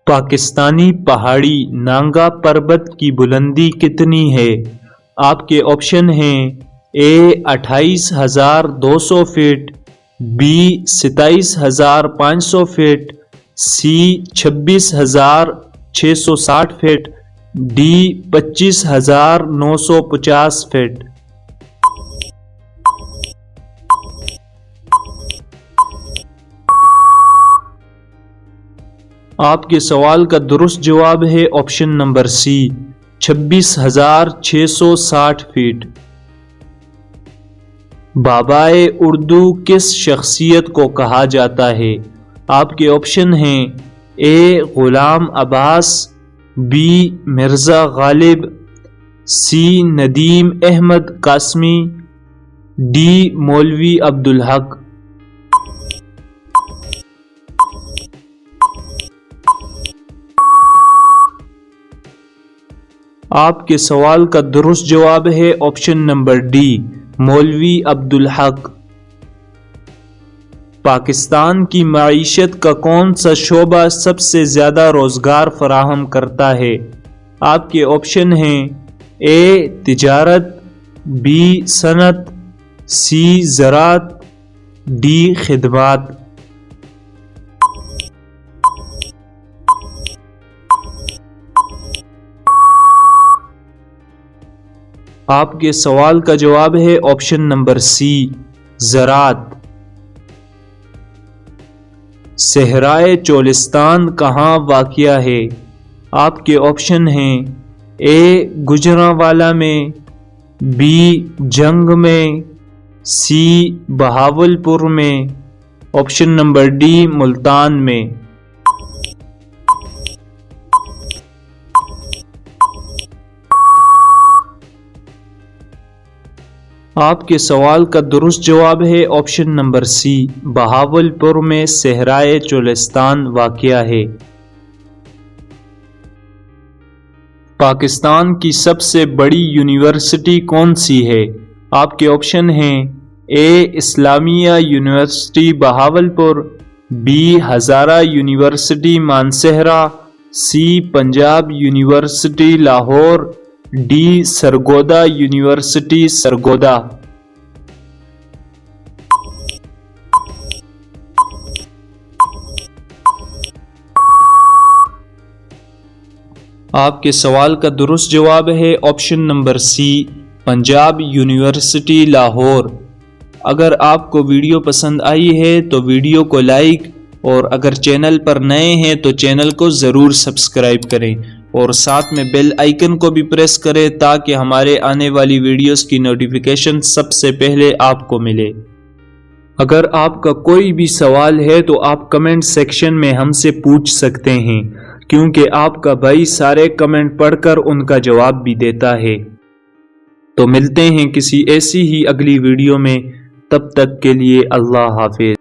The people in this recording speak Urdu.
پاکستانی پہاڑی نانگا پربت کی بلندی کتنی ہے؟ آپ کے آپشن ہیں A 28,200 foot, B 27,500 foot, C 26,660 foot, D 25,950 foot. آپ کے سوال کا درست جواب ہے آپشن نمبر سی 26,660 فٹ۔ بابائے اردو کس شخصیت کو کہا جاتا ہے؟ آپ کے آپشن ہیں اے Ghulam Abbas, be Mirza Ghalib, C Nadeem Ahmad Qasmi, D مولوی عبدالحق۔ آپ کے سوال کا درست جواب ہے آپشن نمبر ڈی مولوی عبدالحق۔ پاکستان کی معیشت کا کون سا شعبہ سب سے زیادہ روزگار فراہم کرتا ہے؟ آپ کے آپشن ہیں اے تجارت، بی صنعت، سی زراعت، ڈی خدمات۔ آپ کے سوال کا جواب ہے آپشن نمبر سی زراعت۔ صحرائے چولستان کہاں واقع ہے؟ آپ کے آپشن ہیں اے گوجرانوالہ میں، بی جنگ میں، سی بہاولپور میں، آپشن نمبر ڈی ملتان میں۔ آپ کے سوال کا درست جواب ہے آپشن نمبر سی بہاولپور میں صحرائے چولستان واقع ہے۔ پاکستان کی سب سے بڑی یونیورسٹی کون سی ہے؟ آپ کے آپشن ہیں A Islamia university Bahawalpur, B Hazara university Mansehra, C Punjab university Lahore, D Sargodha university Sargodha. آپ کے سوال کا درست جواب ہے option number C Punjab university Lahore. اگر آپ کو ویڈیو پسند آئی ہے تو ویڈیو کو لائک، اور اگر چینل پر نئے ہیں تو چینل کو ضرور سبسکرائب کریں اور ساتھ میں بیل آئیکن کو بھی پریس کریں تاکہ ہمارے آنے والی ویڈیوز کی نوٹیفیکیشن سب سے پہلے آپ کو ملے۔ اگر آپ کا کوئی بھی سوال ہے تو آپ کمنٹ سیکشن میں ہم سے پوچھ سکتے ہیں، کیونکہ آپ کا بھائی سارے کمنٹ پڑھ کر ان کا جواب بھی دیتا ہے۔ تو ملتے ہیں کسی ایسی ہی اگلی ویڈیو میں، تب تک کے لیے اللہ حافظ۔